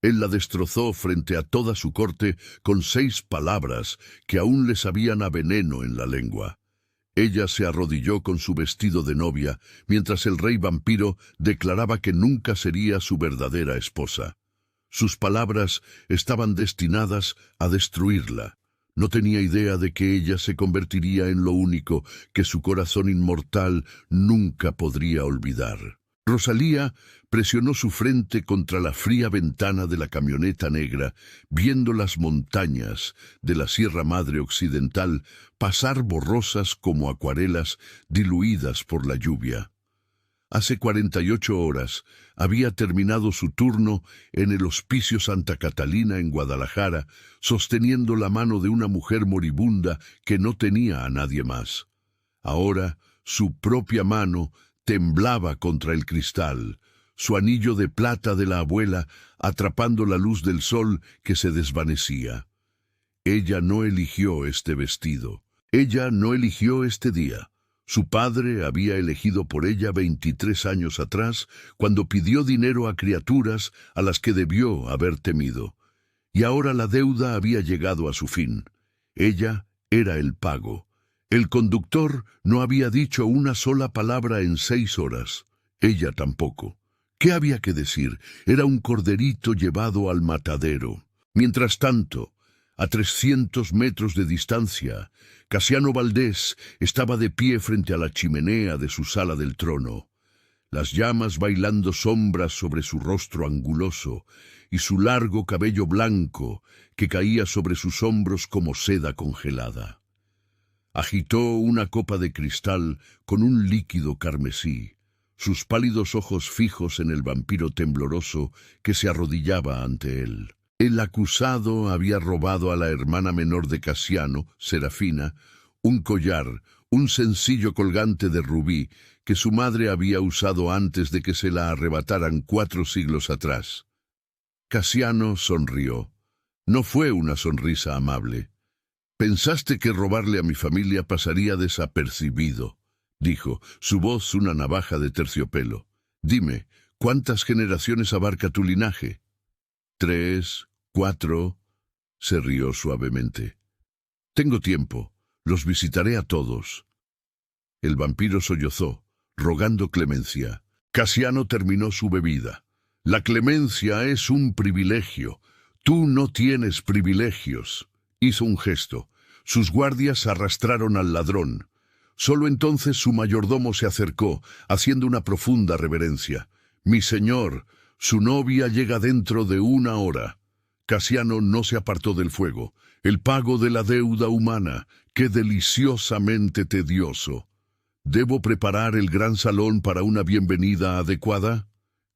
Él la destrozó frente a toda su corte con 6 palabras que aún le sabían a veneno en la lengua. Ella se arrodilló con su vestido de novia, mientras el rey vampiro declaraba que nunca sería su verdadera esposa. Sus palabras estaban destinadas a destruirla. No tenía idea de que ella se convertiría en lo único que su corazón inmortal nunca podría olvidar. Rosalía presionó su frente contra la fría ventana de la camioneta negra, viendo las montañas de la Sierra Madre Occidental pasar borrosas como acuarelas diluidas por la lluvia. Hace 48 horas había terminado su turno en el Hospicio Santa Catalina en Guadalajara, sosteniendo la mano de una mujer moribunda que no tenía a nadie más. Ahora, su propia mano temblaba contra el cristal, su anillo de plata de la abuela atrapando la luz del sol que se desvanecía. Ella no eligió este vestido. Ella no eligió este día. Su padre había elegido por ella 23 años atrás, cuando pidió dinero a criaturas a las que debió haber temido. Y ahora la deuda había llegado a su fin. Ella era el pago. El conductor no había dicho una sola palabra en 6 horas. Ella tampoco. ¿Qué había que decir? Era un corderito llevado al matadero. Mientras tanto, a 300 metros de distancia, Casiano Valdés estaba de pie frente a la chimenea de su sala del trono, las llamas bailando sombras sobre su rostro anguloso y su largo cabello blanco que caía sobre sus hombros como seda congelada. Agitó una copa de cristal con un líquido carmesí, sus pálidos ojos fijos en el vampiro tembloroso que se arrodillaba ante él. El acusado había robado a la hermana menor de Casiano, Serafina, un collar, un sencillo colgante de rubí que su madre había usado antes de que se la arrebataran 4 siglos atrás. Casiano sonrió. No fue una sonrisa amable. «Pensaste que robarle a mi familia pasaría desapercibido», dijo, su voz una navaja de terciopelo. «Dime, ¿cuántas generaciones abarca tu linaje?» 3, 4, se rió suavemente. «Tengo tiempo, los visitaré a todos». El vampiro sollozó, rogando clemencia. Casiano terminó su bebida. «La clemencia es un privilegio. Tú no tienes privilegios». Hizo un gesto. Sus guardias arrastraron al ladrón. Solo entonces su mayordomo se acercó, haciendo una profunda reverencia. «Mi señor, su novia llega dentro de 1 hora». Casiano no se apartó del fuego. «El pago de la deuda humana, qué deliciosamente tedioso. ¿Debo preparar el gran salón para una bienvenida adecuada?»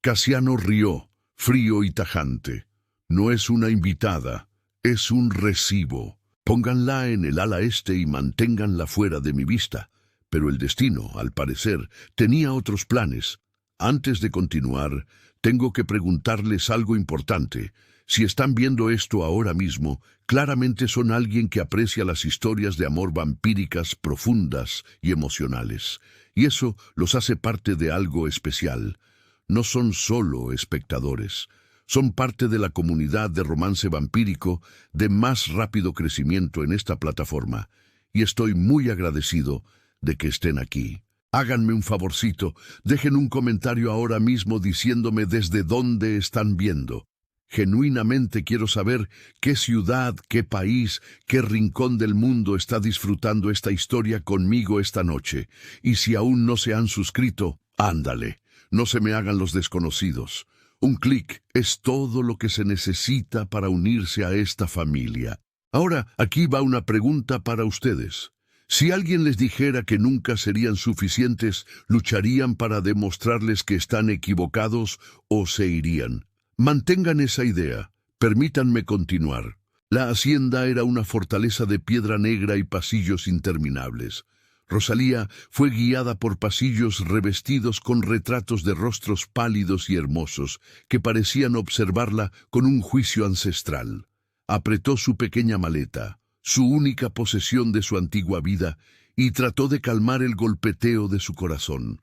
Casiano rió, frío y tajante. «No es una invitada, es un recibo. Pónganla en el ala este y manténganla fuera de mi vista». Pero el destino, al parecer, tenía otros planes. Antes de continuar, tengo que preguntarles algo importante. Si están viendo esto ahora mismo, claramente son alguien que aprecia las historias de amor vampíricas profundas y emocionales. Y eso los hace parte de algo especial. No son solo espectadores. Son parte de la comunidad de romance vampírico de más rápido crecimiento en esta plataforma. Y estoy muy agradecido de que estén aquí. Háganme un favorcito, dejen un comentario ahora mismo diciéndome desde dónde están viendo. Genuinamente quiero saber qué ciudad, qué país, qué rincón del mundo está disfrutando esta historia conmigo esta noche. Y si aún no se han suscrito, ándale, no se me hagan los desconocidos. Un clic es todo lo que se necesita para unirse a esta familia. Ahora, aquí va una pregunta para ustedes. Si alguien les dijera que nunca serían suficientes, ¿lucharían para demostrarles que están equivocados o se irían? Mantengan esa idea. Permítanme continuar. La hacienda era una fortaleza de piedra negra y pasillos interminables. Rosalía fue guiada por pasillos revestidos con retratos de rostros pálidos y hermosos que parecían observarla con un juicio ancestral. Apretó su pequeña maleta, su única posesión de su antigua vida, y trató de calmar el golpeteo de su corazón.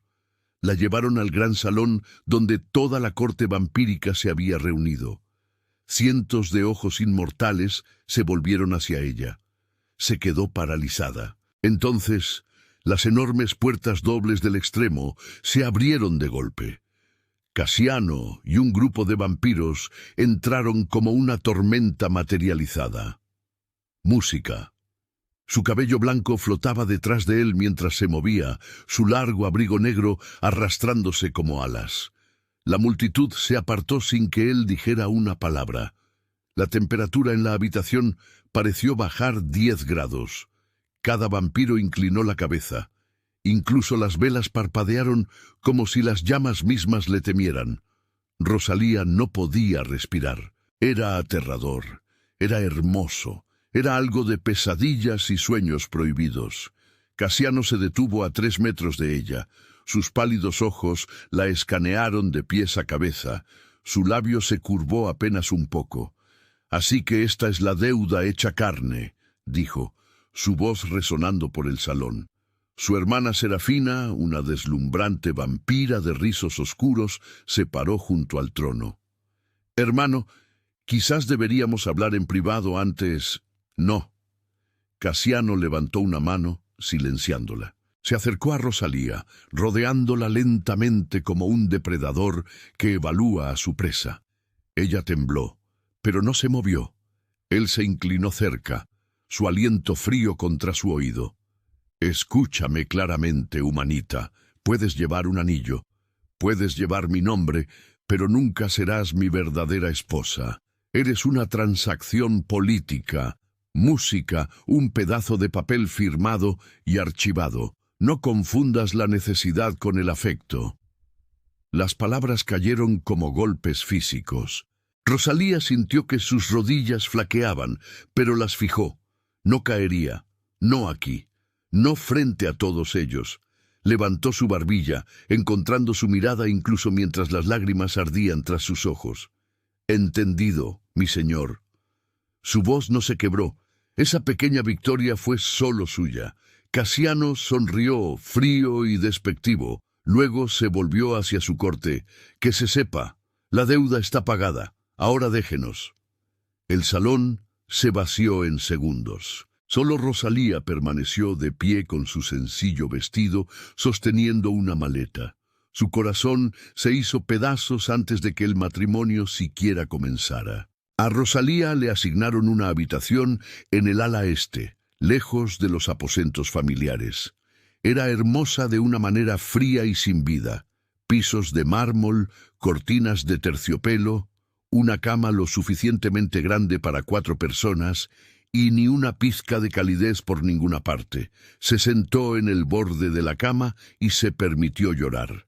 La llevaron al gran salón donde toda la corte vampírica se había reunido. Cientos de ojos inmortales se volvieron hacia ella. Se quedó paralizada. Entonces, las enormes puertas dobles del extremo se abrieron de golpe. Casiano y un grupo de vampiros entraron como una tormenta materializada. Música. Su cabello blanco flotaba detrás de él mientras se movía, su largo abrigo negro arrastrándose como alas. La multitud se apartó sin que él dijera una palabra. La temperatura en la habitación pareció bajar 10 grados. Cada vampiro inclinó la cabeza. Incluso las velas parpadearon como si las llamas mismas le temieran. Rosalía no podía respirar. Era aterrador. Era hermoso. Era algo de pesadillas y sueños prohibidos. Casiano se detuvo a 3 metros de ella. Sus pálidos ojos la escanearon de pies a cabeza. Su labio se curvó apenas un poco. «Así que esta es la deuda hecha carne», dijo, su voz resonando por el salón. Su hermana Serafina, una deslumbrante vampira de rizos oscuros, se paró junto al trono. «Hermano, quizás deberíamos hablar en privado antes...» «No». Casiano levantó una mano, silenciándola. Se acercó a Rosalía, rodeándola lentamente como un depredador que evalúa a su presa. Ella tembló, pero no se movió. Él se inclinó cerca, su aliento frío contra su oído. «Escúchame claramente, humanita. Puedes llevar un anillo, puedes llevar mi nombre, pero nunca serás mi verdadera esposa. Eres una transacción política, música, un pedazo de papel firmado y archivado. No confundas la necesidad con el afecto». Las palabras cayeron como golpes físicos. Rosalía sintió que sus rodillas flaqueaban, pero las fijó. No caería, no aquí, no frente a todos ellos. Levantó su barbilla, encontrando su mirada incluso mientras las lágrimas ardían tras sus ojos. «Entendido, mi señor». Su voz no se quebró. Esa pequeña victoria fue solo suya. Casiano sonrió, frío y despectivo. Luego se volvió hacia su corte. «Que se sepa, la deuda está pagada. Ahora déjenos». El salón se vació en segundos. Solo Rosalía permaneció de pie con su sencillo vestido, sosteniendo una maleta. Su corazón se hizo pedazos antes de que el matrimonio siquiera comenzara. A Rosalía le asignaron una habitación en el ala este, lejos de los aposentos familiares. Era hermosa de una manera fría y sin vida. Pisos de mármol, cortinas de terciopelo, una cama lo suficientemente grande para 4 personas y ni una pizca de calidez por ninguna parte. Se sentó en el borde de la cama y se permitió llorar.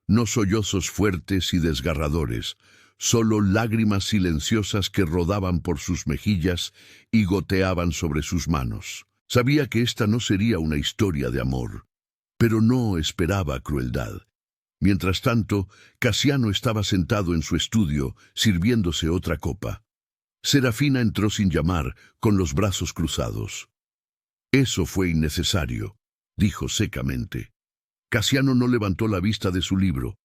No sollozos fuertes y desgarradores, solo lágrimas silenciosas que rodaban por sus mejillas y goteaban sobre sus manos. Sabía que esta no sería una historia de amor, pero no esperaba crueldad. Mientras tanto, Casiano estaba sentado en su estudio, sirviéndose otra copa. Serafina entró sin llamar, con los brazos cruzados. «Eso fue innecesario», dijo secamente. Casiano no levantó la vista de su libro.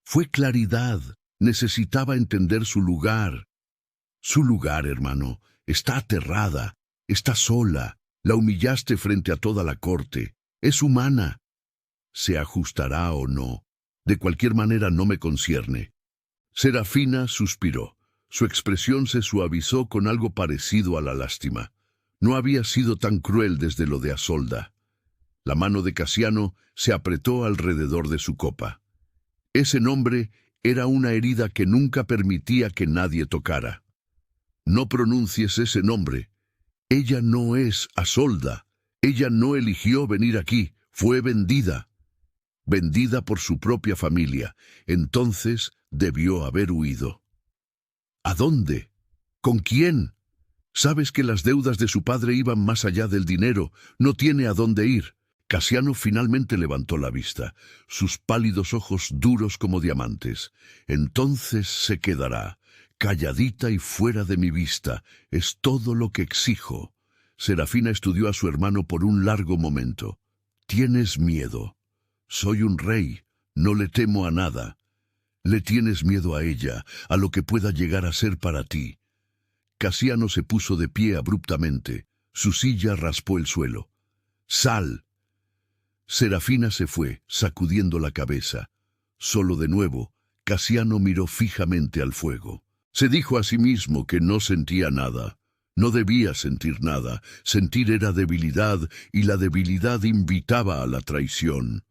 Fue claridad. Necesitaba entender su lugar. Su lugar, hermano. Está aterrada. Está sola. La humillaste frente a toda la corte. Es humana. Se ajustará o no. De cualquier manera no me concierne. Serafina suspiró. Su expresión se suavizó con algo parecido a la lástima. No había sido tan cruel desde lo de Asolda. La mano de Casiano se apretó alrededor de su copa. Ese nombre era una herida que nunca permitía que nadie tocara. No pronuncies ese nombre. Ella no es Asolda. Ella no eligió venir aquí. Fue vendida. Vendida por su propia familia. Entonces debió haber huido. ¿A dónde? ¿Con quién? Sabes que las deudas de su padre iban más allá del dinero. No tiene a dónde ir. Casiano finalmente levantó la vista, sus pálidos ojos duros como diamantes. Entonces se quedará, calladita y fuera de mi vista. Es todo lo que exijo. Serafina estudió a su hermano por un largo momento. Tienes miedo. Soy un rey, no le temo a nada. Le tienes miedo a ella, a lo que pueda llegar a ser para ti. Casiano se puso de pie abruptamente. Su silla raspó el suelo. ¡Sal! Serafina se fue, sacudiendo la cabeza. Solo de nuevo, Casiano miró fijamente al fuego. Se dijo a sí mismo que no sentía nada. No debía sentir nada. Sentir era debilidad, y la debilidad invitaba a la traición.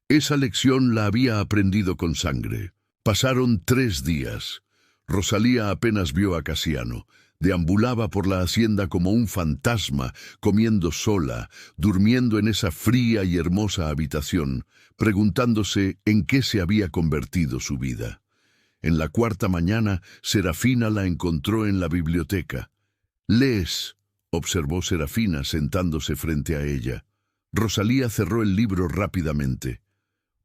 Esa lección la había aprendido con sangre. Pasaron 3 días. Rosalía apenas vio a Casiano. Deambulaba por la hacienda como un fantasma, comiendo sola, durmiendo en esa fría y hermosa habitación, preguntándose en qué se había convertido su vida. En la 4ª mañana, Serafina la encontró en la biblioteca. «¿Lees?», observó Serafina sentándose frente a ella. Rosalía cerró el libro rápidamente.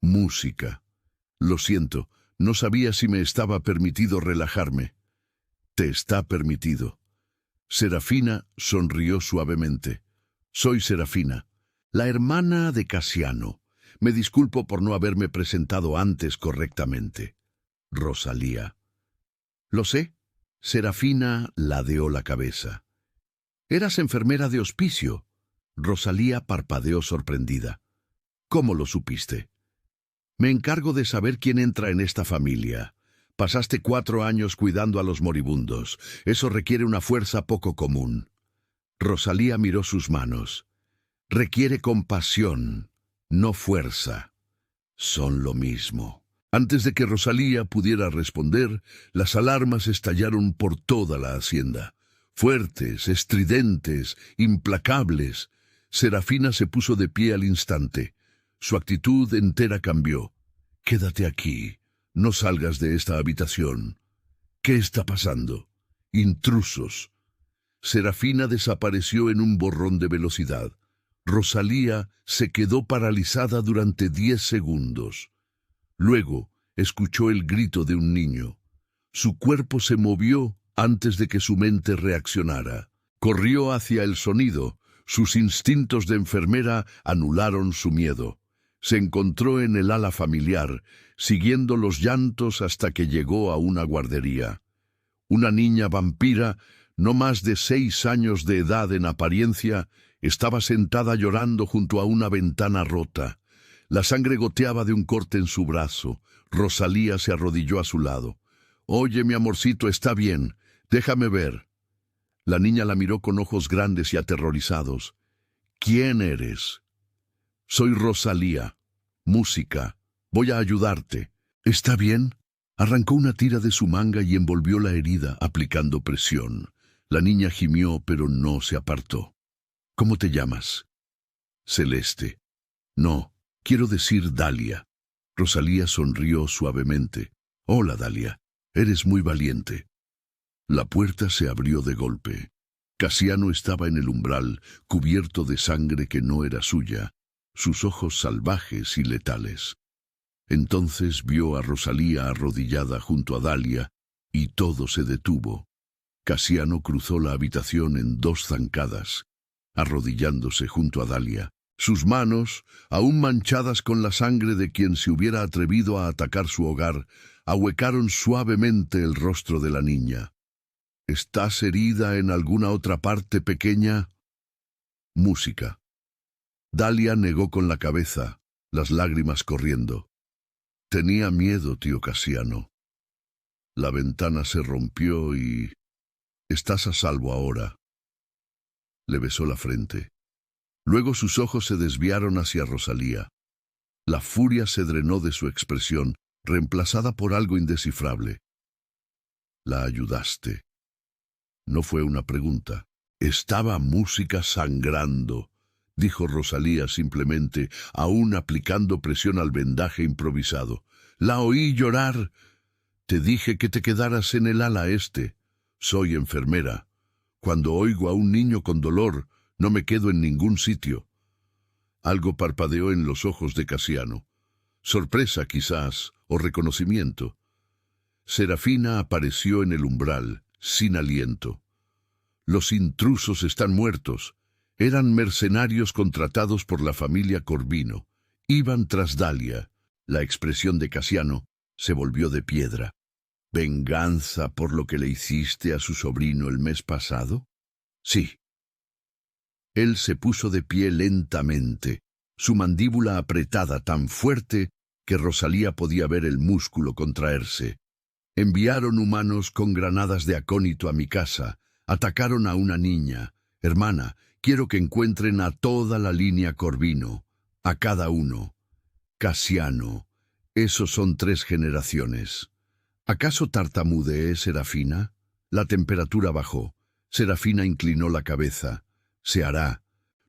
«Música. Lo siento, no sabía si me estaba permitido relajarme». «Te está permitido». Serafina sonrió suavemente. «Soy Serafina, la hermana de Casiano. Me disculpo por no haberme presentado antes correctamente». «Rosalía». «Lo sé». Serafina ladeó la cabeza. «Eras enfermera de hospicio». Rosalía parpadeó sorprendida. «¿Cómo lo supiste?» «Me encargo de saber quién entra en esta familia. Pasaste 4 años cuidando a los moribundos. Eso requiere una fuerza poco común». Rosalía miró sus manos. «Requiere compasión, no fuerza. Son lo mismo». Antes de que Rosalía pudiera responder, las alarmas estallaron por toda la hacienda. Fuertes, estridentes, implacables. Serafina se puso de pie al instante. Su actitud entera cambió. «Quédate aquí. No salgas de esta habitación». «¿Qué está pasando?» «Intrusos». Serafina desapareció en un borrón de velocidad. Rosalía se quedó paralizada durante 10 segundos. Luego escuchó el grito de un niño. Su cuerpo se movió antes de que su mente reaccionara. Corrió hacia el sonido. Sus instintos de enfermera anularon su miedo. Se encontró en el ala familiar, siguiendo los llantos hasta que llegó a una guardería. Una niña vampira, no más de 6 años de edad en apariencia, estaba sentada llorando junto a una ventana rota. La sangre goteaba de un corte en su brazo. Rosalía se arrodilló a su lado. «Oye, mi amorcito, está bien. Déjame ver». La niña la miró con ojos grandes y aterrorizados. «¿Quién eres?» «Soy Rosalía. Música. Voy a ayudarte». «¿Está bien?» Arrancó una tira de su manga y envolvió la herida, aplicando presión. La niña gimió, pero no se apartó. «¿Cómo te llamas?» «Celeste». «No, quiero decir Dalia». Rosalía sonrió suavemente. «Hola, Dalia. Eres muy valiente». La puerta se abrió de golpe. Casiano estaba en el umbral, cubierto de sangre que no era suya, sus ojos salvajes y letales. Entonces vio a Rosalía arrodillada junto a Dalia, y todo se detuvo. Casiano cruzó la habitación en 2 zancadas, arrodillándose junto a Dalia. Sus manos, aún manchadas con la sangre de quien se hubiera atrevido a atacar su hogar, ahuecaron suavemente el rostro de la niña. «¿Estás herida en alguna otra parte pequeña?» Música. Dalia negó con la cabeza, las lágrimas corriendo. «Tenía miedo, tío Casiano. La ventana se rompió y... estás a salvo ahora». Le besó la frente. Luego sus ojos se desviaron hacia Rosalía. La furia se drenó de su expresión, reemplazada por algo indescifrable. «La ayudaste». No fue una pregunta. «Estaba Música sangrando», dijo Rosalía simplemente, aún aplicando presión al vendaje improvisado. «La oí llorar. Te dije que te quedaras en el ala este. Soy enfermera. Cuando oigo a un niño con dolor, no me quedo en ningún sitio». Algo parpadeó en los ojos de Casiano. Sorpresa, quizás, o reconocimiento. Serafina apareció en el umbral, sin aliento. «Los intrusos están muertos». Eran mercenarios contratados por la familia Corvino. Iban tras Dalia. La expresión de Casiano se volvió de piedra. ¿Venganza por lo que le hiciste a su sobrino el mes pasado? Sí. Él se puso de pie lentamente, su mandíbula apretada tan fuerte que Rosalía podía ver el músculo contraerse. Enviaron humanos con granadas de acónito a mi casa, atacaron a una niña. Hermana, quiero que encuentren a toda la línea Corvino, a cada uno. Casiano, esos son 3 generaciones. ¿Acaso tartamudeé, Serafina? La temperatura bajó. Serafina inclinó la cabeza. Se hará.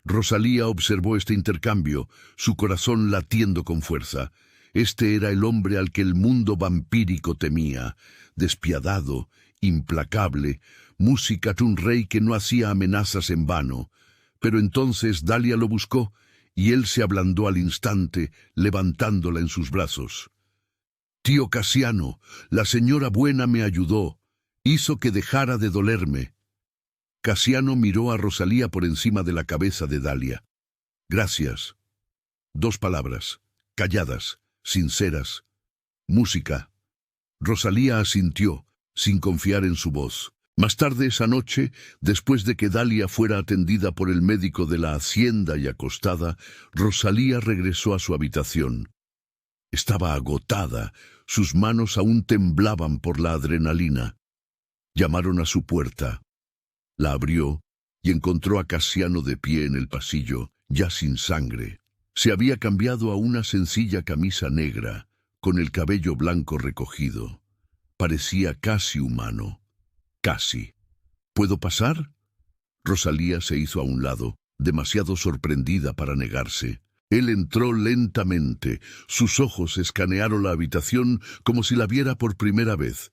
Rosalía observó este intercambio, su corazón latiendo con fuerza. Este era el hombre al que el mundo vampírico temía, despiadado, implacable, música de un rey que no hacía amenazas en vano. Pero entonces Dalia lo buscó, y él se ablandó al instante, levantándola en sus brazos. Tío Casiano, la señora buena me ayudó, hizo que dejara de dolerme. Casiano miró a Rosalía por encima de la cabeza de Dalia. Gracias. 2 palabras, calladas, sinceras. Música. Rosalía asintió, sin confiar en su voz. Más tarde esa noche, después de que Dalia fuera atendida por el médico de la hacienda y acostada, Rosalía regresó a su habitación. Estaba agotada, sus manos aún temblaban por la adrenalina. Llamaron a su puerta. La abrió y encontró a Casiano de pie en el pasillo, ya sin sangre. Se había cambiado a una sencilla camisa negra, con el cabello blanco recogido. Parecía casi humano. Casi. ¿Puedo pasar? Rosalía se hizo a un lado, demasiado sorprendida para negarse. Él entró lentamente. Sus ojos escanearon la habitación como si la viera por primera vez.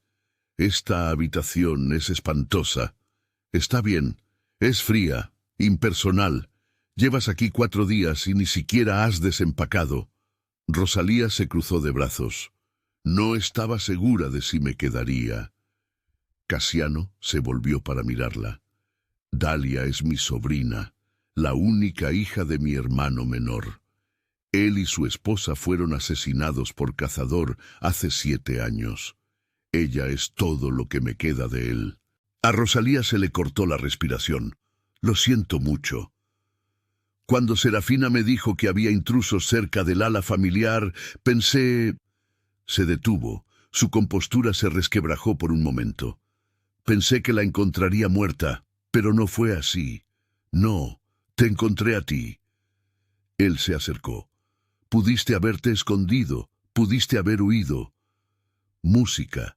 Esta habitación es espantosa. Está bien. Es fría, impersonal. Llevas aquí 4 días y ni siquiera has desempacado. Rosalía se cruzó de brazos. No estaba segura de si me quedaría. Casiano se volvió para mirarla. Dalia es mi sobrina, la única hija de mi hermano menor. Él y su esposa fueron asesinados por cazador hace 7 años. Ella es todo lo que me queda de él. A Rosalía se le cortó la respiración. Lo siento mucho. Cuando Serafina me dijo que había intrusos cerca del ala familiar, pensé... Se detuvo. Su compostura se resquebrajó por un momento. Pensé que la encontraría muerta, pero no fue así. No, te encontré a ti. Él se acercó. Pudiste haberte escondido, pudiste haber huido. Música.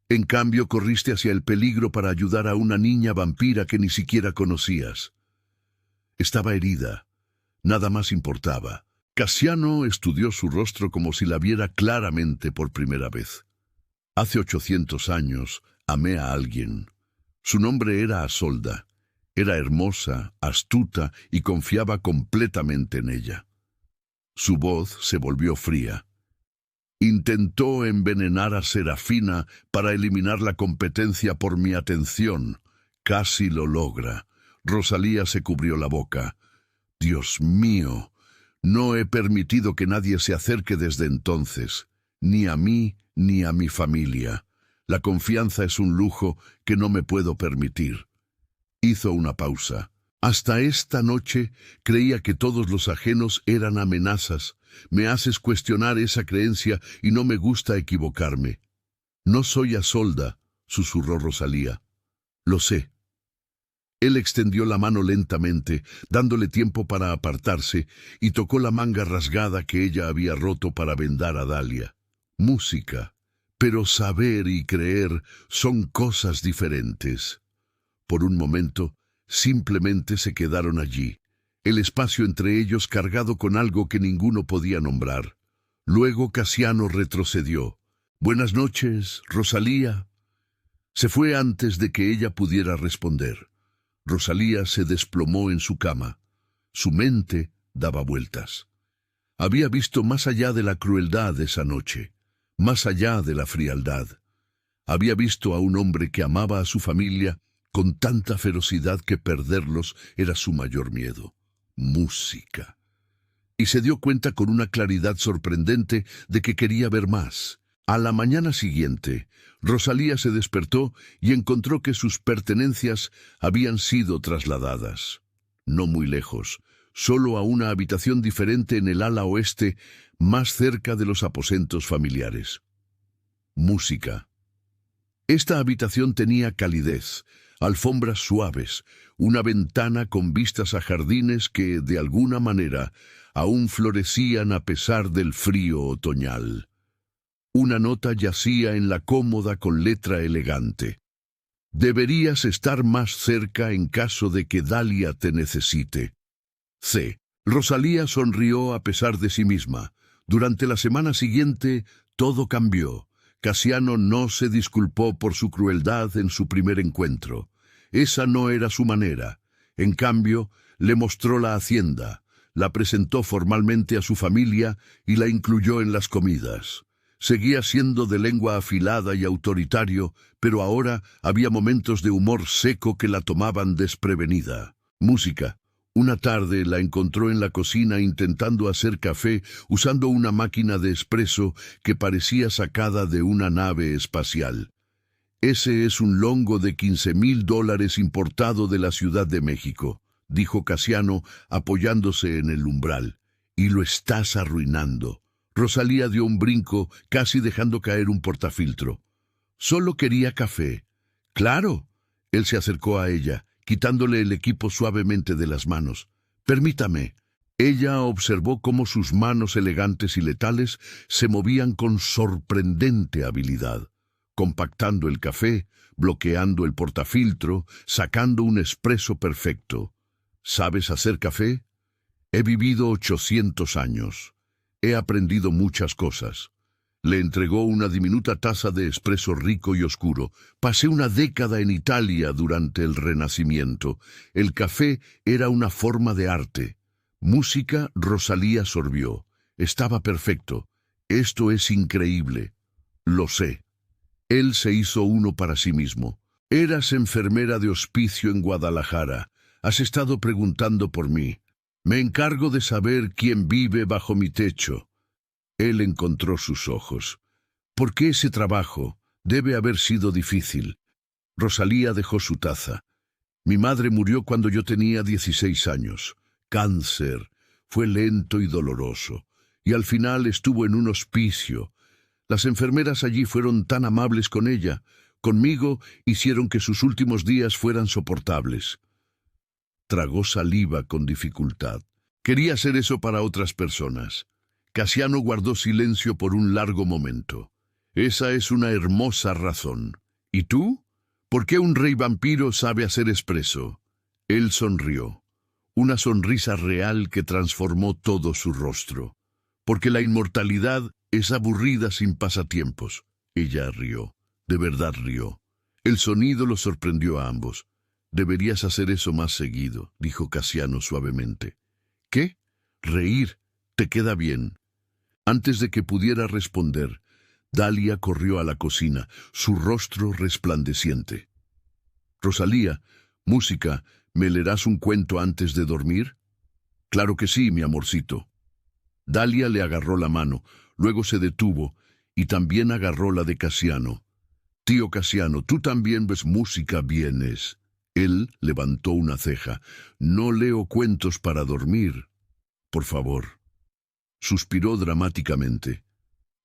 En cambio, corriste hacia el peligro para ayudar a una niña vampira que ni siquiera conocías. Estaba herida. Nada más importaba. Casiano estudió su rostro como si la viera claramente por primera vez. Hace 800 años amé a alguien. Su nombre era Asolda. Era hermosa, astuta y confiaba completamente en ella. Su voz se volvió fría. Intentó envenenar a Serafina para eliminar la competencia por mi atención. Casi lo logra. Rosalía se cubrió la boca. Dios mío, no he permitido que nadie se acerque desde entonces, ni a mí ni a mi familia. La confianza es un lujo que no me puedo permitir. Hizo una pausa. Hasta esta noche creía que todos los ajenos eran amenazas. Me haces cuestionar esa creencia y no me gusta equivocarme. No soy Asolda, susurró Rosalía. Lo sé. Él extendió la mano lentamente, dándole tiempo para apartarse, y tocó la manga rasgada que ella había roto para vendar a Dalia. Música. Pero saber y creer son cosas diferentes. Por un momento, simplemente se quedaron allí, el espacio entre ellos cargado con algo que ninguno podía nombrar. Luego Casiano retrocedió. «Buenas noches, Rosalía». Se fue antes de que ella pudiera responder. Rosalía se desplomó en su cama. Su mente daba vueltas. Había visto más allá de la crueldad esa noche, más allá de la frialdad. Había visto a un hombre que amaba a su familia con tanta ferocidad que perderlos era su mayor miedo. Música. Y se dio cuenta con una claridad sorprendente de que quería ver más. A la mañana siguiente, Rosalía se despertó y encontró que sus pertenencias habían sido trasladadas. No muy lejos, solo a una habitación diferente en el ala oeste, más cerca de los aposentos familiares. Música. Esta habitación tenía calidez, alfombras suaves, una ventana con vistas a jardines que, de alguna manera, aún florecían a pesar del frío otoñal. Una nota yacía en la cómoda con letra elegante. Deberías estar más cerca en caso de que Dalia te necesite. C. Rosalía sonrió a pesar de sí misma. Durante la semana siguiente, todo cambió. Casiano no se disculpó por su crueldad en su primer encuentro. Esa no era su manera. En cambio, le mostró la hacienda, la presentó formalmente a su familia y la incluyó en las comidas. Seguía siendo de lengua afilada y autoritario, pero ahora había momentos de humor seco que la tomaban desprevenida. Música. Una tarde la encontró en la cocina intentando hacer café usando una máquina de espresso que parecía sacada de una nave espacial. «Ese es un longo de $15,000 importado de la Ciudad de México», dijo Casiano apoyándose en el umbral. «Y lo estás arruinando». Rosalía dio un brinco, casi dejando caer un portafiltro. «Solo quería café». «Claro». Él se acercó a ella, quitándole el equipo suavemente de las manos. «Permítame». Ella observó cómo sus manos elegantes y letales se movían con sorprendente habilidad, compactando el café, bloqueando el portafiltro, sacando un espresso perfecto. «¿Sabes hacer café?» «He vivido 800 años. He aprendido muchas cosas». Le entregó una diminuta taza de espresso rico y oscuro. «Pasé una década en Italia durante el Renacimiento. El café era una forma de arte». «Música», Rosalía sorbió. «Estaba perfecto. Esto es increíble». «Lo sé». Él se hizo uno para sí mismo. «Eras enfermera de hospicio en Guadalajara. Has estado preguntando por mí. Me encargo de saber quién vive bajo mi techo». Él encontró sus ojos. «¿Por qué ese trabajo? Debe haber sido difícil». Rosalía dejó su taza. «Mi madre murió cuando yo tenía 16 años. Cáncer. Fue lento y doloroso. Y al final estuvo en un hospicio. Las enfermeras allí fueron tan amables con ella. Conmigo hicieron que sus últimos días fueran soportables». Tragó saliva con dificultad. Quería hacer eso para otras personas. Casiano guardó silencio por un largo momento. «Esa es una hermosa razón. ¿Y tú? ¿Por qué un rey vampiro sabe hacer espresso?» Él sonrió. Una sonrisa real que transformó todo su rostro. «Porque la inmortalidad es aburrida sin pasatiempos». Ella rió. De verdad rió. El sonido los sorprendió a ambos. «Deberías hacer eso más seguido», dijo Casiano suavemente. «¿Qué? Reír. Te queda bien». Antes de que pudiera responder, Dalia corrió a la cocina, su rostro resplandeciente. «Rosalía, música, ¿me leerás un cuento antes de dormir?» «Claro que sí, mi amorcito». Dalia le agarró la mano, luego se detuvo y también agarró la de Casiano. «Tío Casiano, tú también ves música, vienes». Él levantó una ceja. «No leo cuentos para dormir. Por favor». Suspiró dramáticamente.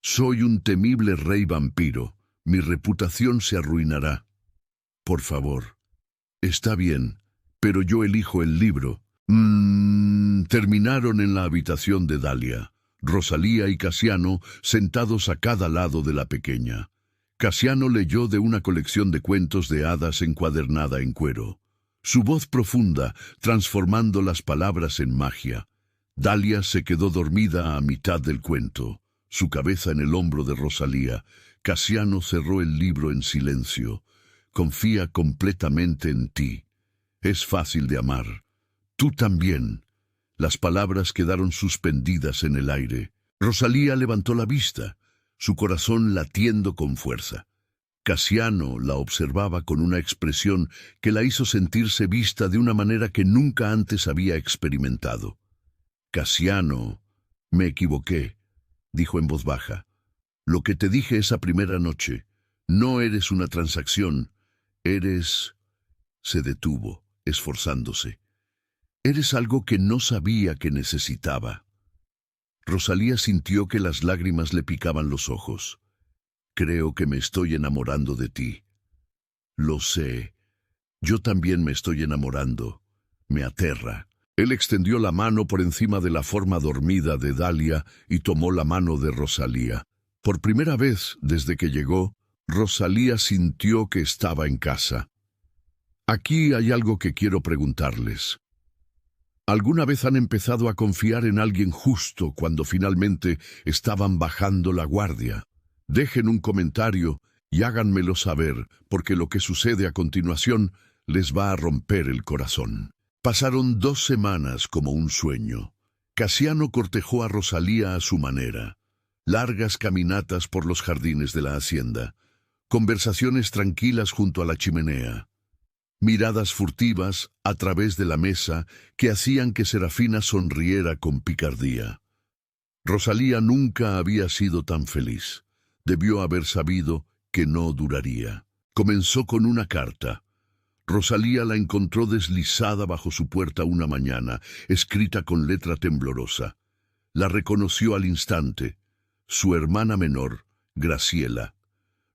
«Soy un temible rey vampiro. Mi reputación se arruinará. Por favor». «Está bien, pero yo elijo el libro». Terminaron en la habitación de Dalia, Rosalía y Casiano sentados a cada lado de la pequeña. Casiano leyó de una colección de cuentos de hadas encuadernada en cuero. Su voz profunda, transformando las palabras en magia. Dalia se quedó dormida a mitad del cuento, su cabeza en el hombro de Rosalía. Casiano cerró el libro en silencio. «Confía completamente en ti. Es fácil de amar. Tú también». Las palabras quedaron suspendidas en el aire. Rosalía levantó la vista, su corazón latiendo con fuerza. Casiano la observaba con una expresión que la hizo sentirse vista de una manera que nunca antes había experimentado. «Casiano, me equivoqué», dijo en voz baja. Lo que te dije esa primera noche, no eres una transacción, eres... Se detuvo, esforzándose. Eres algo que no sabía que necesitaba. Rosalía sintió que las lágrimas le picaban los ojos. Creo que me estoy enamorando de ti. Lo sé. Yo también me estoy enamorando. Me aterra. Él extendió la mano por encima de la forma dormida de Dalia y tomó la mano de Rosalía. Por primera vez desde que llegó, Rosalía sintió que estaba en casa. Aquí hay algo que quiero preguntarles. ¿Alguna vez han empezado a confiar en alguien justo cuando finalmente estaban bajando la guardia? Dejen un comentario y háganmelo saber, porque lo que sucede a continuación les va a romper el corazón. Pasaron 2 semanas como un sueño. Casiano cortejó a Rosalía a su manera. Largas caminatas por los jardines de la hacienda. Conversaciones tranquilas junto a la chimenea. Miradas furtivas a través de la mesa que hacían que Serafina sonriera con picardía. Rosalía nunca había sido tan feliz. Debió haber sabido que no duraría. Comenzó con una carta. Rosalía la encontró deslizada bajo su puerta una mañana, escrita con letra temblorosa. La reconoció al instante. Su hermana menor, Graciela.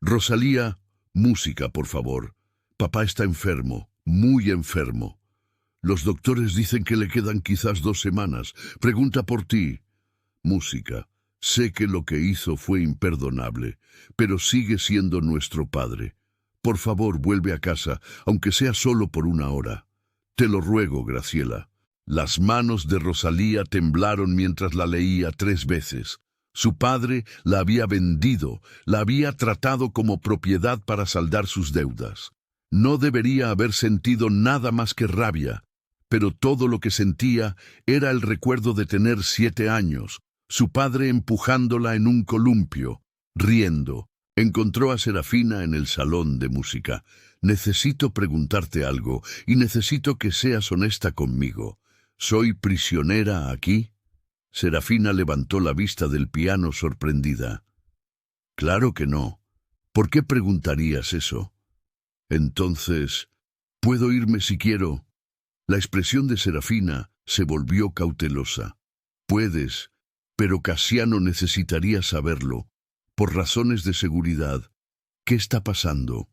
Rosalía, música, por favor. Papá está enfermo, muy enfermo. Los doctores dicen que le quedan quizás 2 semanas. Pregunta por ti. Música. Sé que lo que hizo fue imperdonable, pero sigue siendo nuestro padre. Por favor, vuelve a casa, aunque sea solo por 1 hora. Te lo ruego, Graciela. Las manos de Rosalía temblaron mientras la leía 3 veces. Su padre la había vendido, la había tratado como propiedad para saldar sus deudas. No debería haber sentido nada más que rabia, pero todo lo que sentía era el recuerdo de tener 7 años, su padre empujándola en un columpio, riendo. Encontró a Serafina en el salón de música. Necesito preguntarte algo y necesito que seas honesta conmigo. ¿Soy prisionera aquí? Serafina levantó la vista del piano sorprendida. Claro que no. ¿Por qué preguntarías eso? Entonces, ¿puedo irme si quiero? La expresión de Serafina se volvió cautelosa. Puedes, pero Casiano necesitaría saberlo. Por razones de seguridad. ¿Qué está pasando?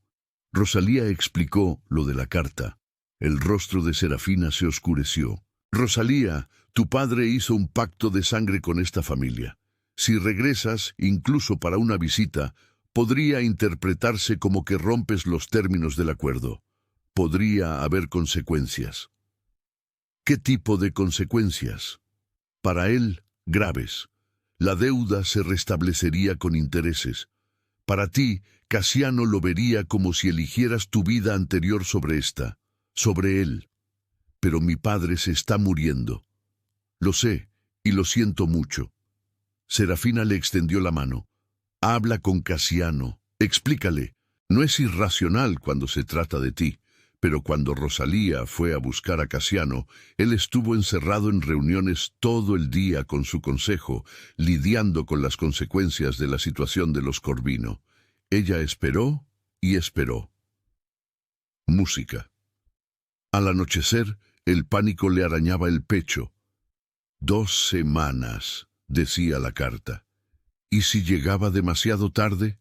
Rosalía explicó lo de la carta. El rostro de Serafina se oscureció. Rosalía, tu padre hizo un pacto de sangre con esta familia. Si regresas, incluso para una visita, podría interpretarse como que rompes los términos del acuerdo. Podría haber consecuencias. ¿Qué tipo de consecuencias? Para él, graves. La deuda se restablecería con intereses. Para ti, Casiano lo vería como si eligieras tu vida anterior sobre esta, sobre él. Pero mi padre se está muriendo. Lo sé, y lo siento mucho. Serafina le extendió la mano. Habla con Casiano, explícale. No es irracional cuando se trata de ti, pero cuando Rosalía fue a buscar a Casiano, él estuvo encerrado en reuniones todo el día con su consejo, lidiando con las consecuencias de la situación de los Corvino. Ella esperó y esperó. Música. Al anochecer, el pánico le arañaba el pecho. 2 semanas, decía la carta. ¿Y si llegaba demasiado tarde?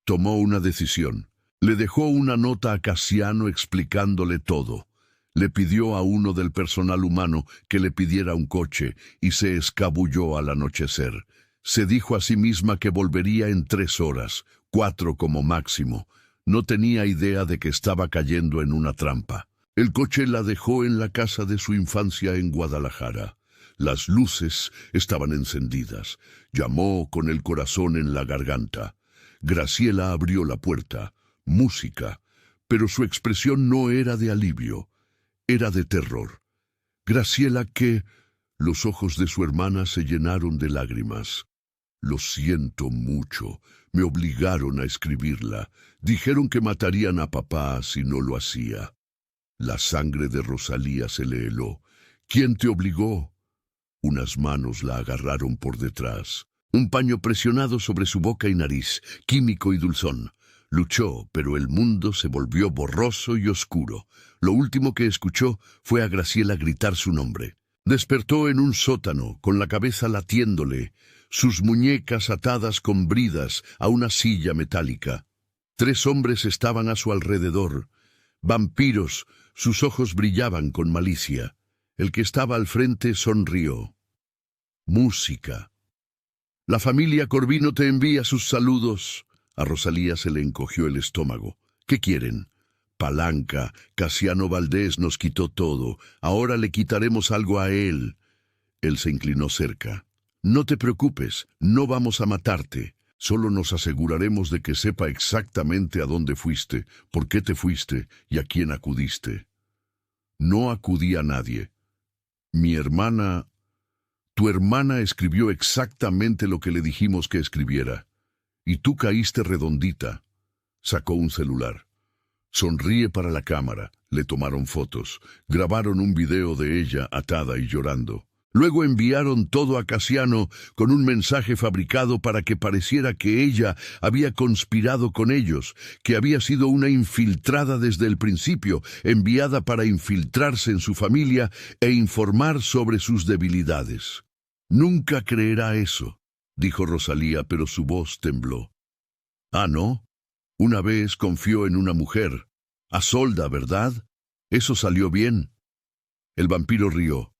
Tomó una decisión. Le dejó una nota a Casiano explicándole todo. Le pidió a uno del personal humano que le pidiera un coche y se escabulló al anochecer. Se dijo a sí misma que volvería en 3 horas, 4 como máximo. No tenía idea de que estaba cayendo en una trampa. El coche la dejó en la casa de su infancia en Guadalajara. Las luces estaban encendidas. Llamó con el corazón en la garganta. Graciela abrió la puerta. Música. Pero su expresión no era de alivio. Era de terror. Graciela, ¿qué? Los ojos de su hermana se llenaron de lágrimas. Lo siento mucho. Me obligaron a escribirla. Dijeron que matarían a papá si no lo hacía. La sangre de Rosalía se le heló. ¿Quién te obligó? Unas manos la agarraron por detrás. Un paño presionado sobre su boca y nariz, químico y dulzón. Luchó, pero el mundo se volvió borroso y oscuro. Lo último que escuchó fue a Graciela gritar su nombre. Despertó en un sótano, con la cabeza latiéndole, sus muñecas atadas con bridas a una silla metálica. 3 hombres estaban a su alrededor. Vampiros, sus ojos brillaban con malicia. El que estaba al frente sonrió. Música. La familia Corvino te envía sus saludos. A Rosalía se le encogió el estómago. ¿Qué quieren? Palanca, Casiano Valdés nos quitó todo. Ahora le quitaremos algo a él. Él se inclinó cerca. No te preocupes, no vamos a matarte. Solo nos aseguraremos de que sepa exactamente a dónde fuiste, por qué te fuiste y a quién acudiste. No acudí a nadie. Mi hermana... Tu hermana escribió exactamente lo que le dijimos que escribiera. Y tú caíste redondita. Sacó un celular. Sonríe para la cámara. Le tomaron fotos. Grabaron un video de ella atada y llorando. Luego enviaron todo a Casiano con un mensaje fabricado para que pareciera que ella había conspirado con ellos, que había sido una infiltrada desde el principio, enviada para infiltrarse en su familia e informar sobre sus debilidades. Nunca creerá eso, dijo Rosalía, pero su voz tembló. Ah, ¿no? Una vez confió en una mujer. Asolda, ¿verdad? Eso salió bien. El vampiro rió.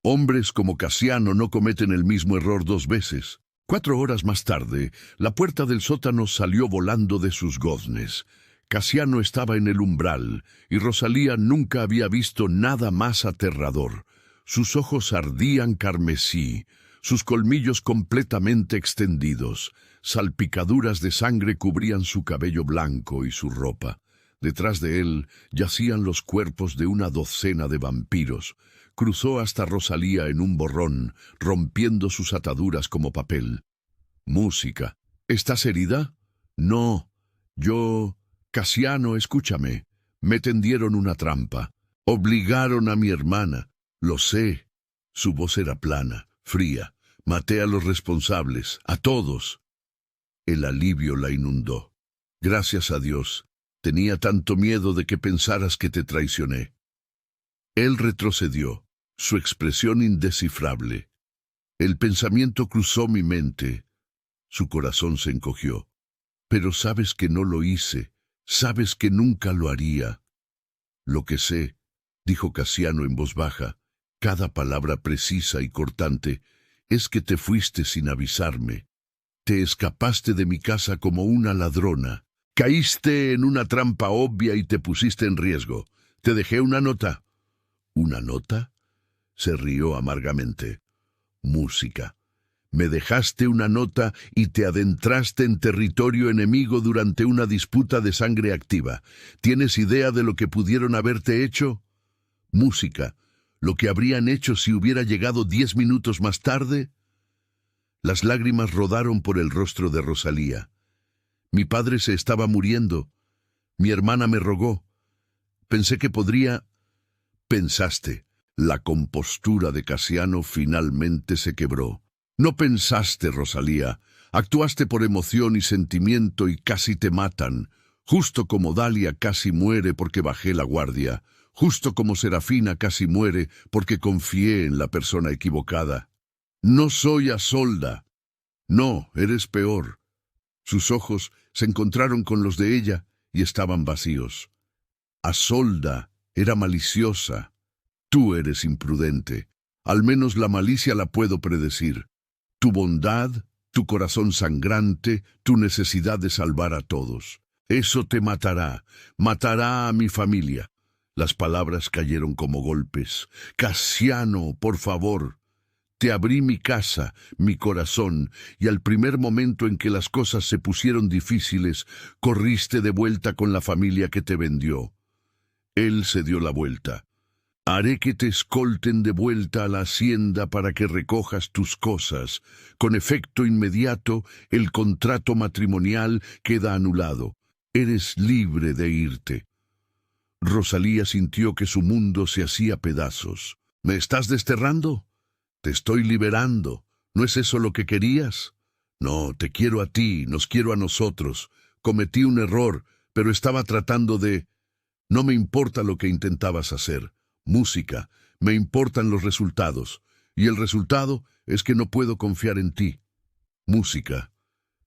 Hombres como Casiano no cometen el mismo error 2 veces. 4 horas más tarde, la puerta del sótano salió volando de sus goznes. Casiano estaba en el umbral, y Rosalía nunca había visto nada más aterrador. Sus ojos ardían carmesí, sus colmillos completamente extendidos. Salpicaduras de sangre cubrían su cabello blanco y su ropa. Detrás de él yacían los cuerpos de una docena de vampiros. Cruzó hasta Rosalía en un borrón, rompiendo sus ataduras como papel. Música. ¿Estás herida? No. Casiano, escúchame. Me tendieron una trampa. Obligaron a mi hermana. Lo sé. Su voz era plana, fría. Maté a los responsables, a todos. El alivio la inundó. Gracias a Dios. Tenía tanto miedo de que pensaras que te traicioné. Él retrocedió, su expresión indescifrable. El pensamiento cruzó mi mente. Su corazón se encogió. Pero sabes que no lo hice, sabes que nunca lo haría. Lo que sé, dijo Casiano en voz baja, cada palabra precisa y cortante, es que te fuiste sin avisarme. Te escapaste de mi casa como una ladrona. Caíste en una trampa obvia y te pusiste en riesgo. Te dejé una nota. ¿Una nota? Se rió amargamente. Música. Me dejaste una nota y te adentraste en territorio enemigo durante una disputa de sangre activa. ¿Tienes idea de lo que pudieron haberte hecho? Música. ¿Lo que habrían hecho si hubiera llegado 10 minutos más tarde? Las lágrimas rodaron por el rostro de Rosalía. Mi padre se estaba muriendo. Mi hermana me rogó. Pensé que podría... Pensaste. La compostura de Casiano finalmente se quebró. No pensaste, Rosalía. Actuaste por emoción y sentimiento y casi te matan. Justo como Dalia casi muere porque bajé la guardia. Justo como Serafina casi muere porque confié en la persona equivocada. No soy Asolda. No, eres peor. Sus ojos se encontraron con los de ella y estaban vacíos. Asolda era maliciosa. Tú eres imprudente. Al menos la malicia la puedo predecir. Tu bondad, tu corazón sangrante, tu necesidad de salvar a todos. Eso te matará. Matará a mi familia. Las palabras cayeron como golpes. Casiano, por favor. Te abrí mi casa, mi corazón, y al primer momento en que las cosas se pusieron difíciles, corriste de vuelta con la familia que te vendió. Él se dio la vuelta. Haré que te escolten de vuelta a la hacienda para que recojas tus cosas. Con efecto inmediato, el contrato matrimonial queda anulado. Eres libre de irte. Rosalía sintió que su mundo se hacía pedazos. ¿Me estás desterrando? Te estoy liberando. ¿No es eso lo que querías? No, te quiero a ti, nos quiero a nosotros. Cometí un error, pero estaba tratando de... No me importa lo que intentabas hacer. Música, me importan los resultados. Y el resultado es que no puedo confiar en ti. Música.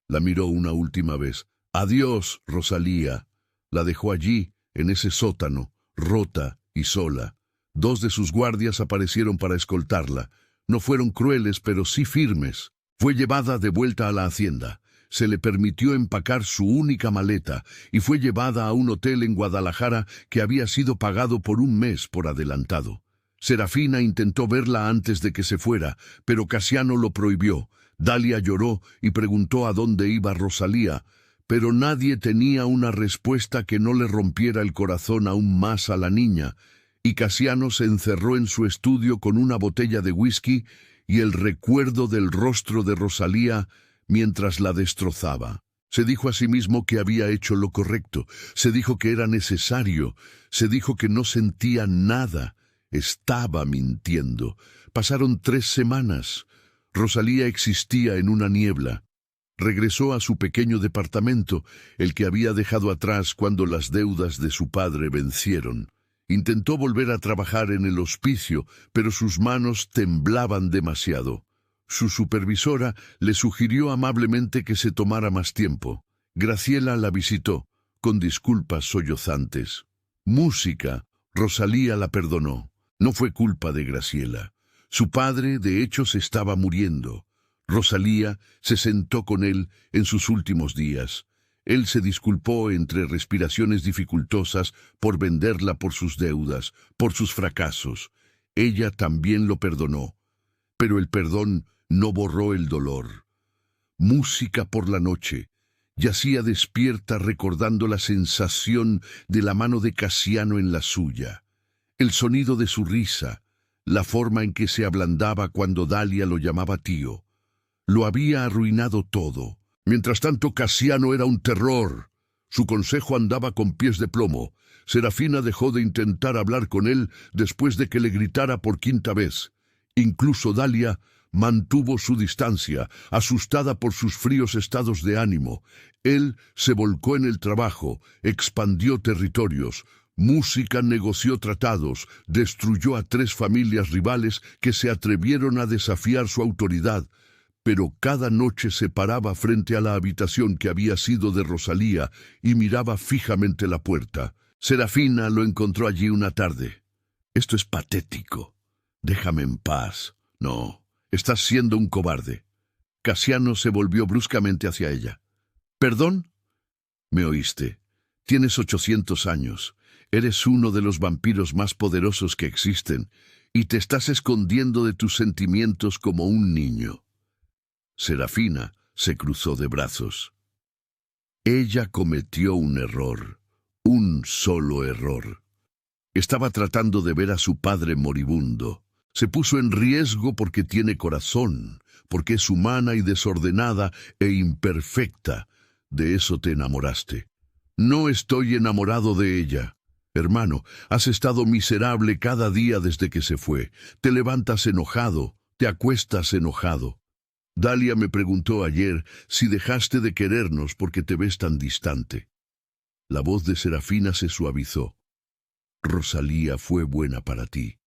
La miró una última vez. Adiós, Rosalía. La dejó allí, en ese sótano, rota y sola. Dos de sus guardias aparecieron para escoltarla. No fueron crueles, pero sí firmes. Fue llevada de vuelta a la hacienda. Se le permitió empacar su única maleta y fue llevada a un hotel en Guadalajara que había sido pagado por un mes por adelantado. Serafina intentó verla antes de que se fuera, pero Casiano lo prohibió. Dalia lloró y preguntó a dónde iba Rosalía, pero nadie tenía una respuesta que no le rompiera el corazón aún más a la niña, y Casiano se encerró en su estudio con una botella de whisky y el recuerdo del rostro de Rosalía mientras la destrozaba. Se dijo a sí mismo que había hecho lo correcto, se dijo que era necesario, se dijo que no sentía nada. Estaba mintiendo. Pasaron 3 semanas. Rosalía existía en una niebla. Regresó a su pequeño departamento, el que había dejado atrás cuando las deudas de su padre vencieron. Intentó volver a trabajar en el hospicio, pero sus manos temblaban demasiado. Su supervisora le sugirió amablemente que se tomara más tiempo. Graciela la visitó, con disculpas sollozantes. Música. Rosalía la perdonó. No fue culpa de Graciela. Su padre, de hecho, se estaba muriendo. Rosalía se sentó con él en sus últimos días. Él se disculpó entre respiraciones dificultosas por venderla por sus deudas, por sus fracasos. Ella también lo perdonó. Pero el perdón no borró el dolor. Música por la noche. Yacía despierta recordando la sensación de la mano de Casiano en la suya. El sonido de su risa, la forma en que se ablandaba cuando Dalia lo llamaba tío. Lo había arruinado todo. Mientras tanto, Casiano era un terror. Su consejo andaba con pies de plomo. Serafina dejó de intentar hablar con él después de que le gritara por 5ª vez. Incluso Dalia mantuvo su distancia, asustada por sus fríos estados de ánimo. Él se volcó en el trabajo, expandió territorios. Música negoció tratados, destruyó a 3 familias rivales que se atrevieron a desafiar su autoridad, pero cada noche se paraba frente a la habitación que había sido de Rosalía y miraba fijamente la puerta. Serafina lo encontró allí una tarde. Esto es patético. Déjame en paz. No, estás siendo un cobarde. Casiano se volvió bruscamente hacia ella. ¿Perdón? ¿Me oíste? Tienes 800 años. Eres uno de los vampiros más poderosos que existen, y te estás escondiendo de tus sentimientos como un niño. Serafina se cruzó de brazos. Ella cometió un error, un solo error. Estaba tratando de ver a su padre moribundo. Se puso en riesgo porque tiene corazón, porque es humana y desordenada e imperfecta. De eso te enamoraste. No estoy enamorado de ella. Hermano, has estado miserable cada día desde que se fue. Te levantas enojado, te acuestas enojado. Dalia me preguntó ayer si dejaste de querernos porque te ves tan distante. La voz de Serafina se suavizó. Rosalía fue buena para ti.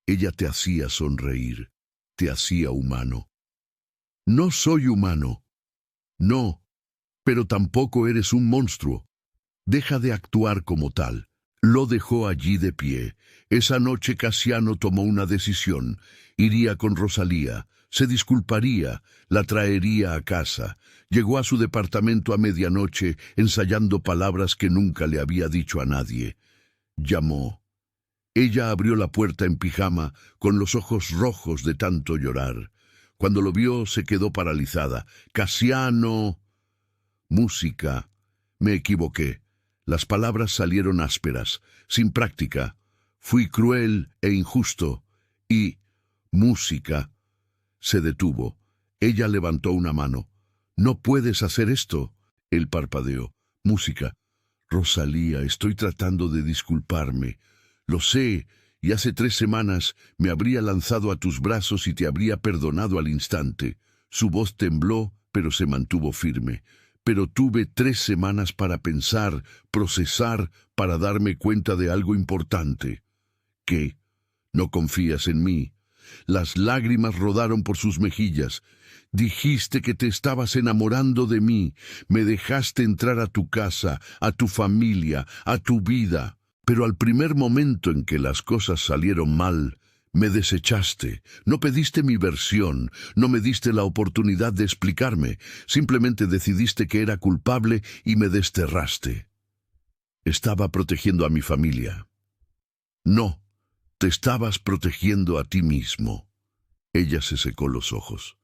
Ella te hacía sonreír, te hacía humano. No soy humano. No, pero tampoco eres un monstruo. Deja de actuar como tal. Lo dejó allí de pie. Esa noche Casiano tomó una decisión. Iría con Rosalía, se disculparía, la traería a casa. Llegó a su departamento a medianoche, ensayando palabras que nunca le había dicho a nadie. Llamó. Ella abrió la puerta en pijama, con los ojos rojos de tanto llorar. Cuando lo vio, se quedó paralizada. «Casiano». Música. Me equivoqué. Las palabras salieron ásperas, sin práctica. Fui cruel e injusto. Y... música. Se detuvo. Ella levantó una mano. «No puedes hacer esto». Él parpadeó. «Música. Rosalía, estoy tratando de disculparme. Lo sé, y hace 3 semanas me habría lanzado a tus brazos y te habría perdonado al instante». Su voz tembló pero se mantuvo firme. Pero tuve 3 semanas para pensar, procesar, para darme cuenta de algo importante. ¿Qué? ¿No confías en mí? Las lágrimas rodaron por sus mejillas. Dijiste que te estabas enamorando de mí. Me dejaste entrar a tu casa, a tu familia, a tu vida. Pero al primer momento en que las cosas salieron mal, me desechaste, no pediste mi versión, no me diste la oportunidad de explicarme, simplemente decidiste que era culpable y me desterraste. Estaba protegiendo a mi familia. No, te estabas protegiendo a ti mismo. Ella se secó los ojos.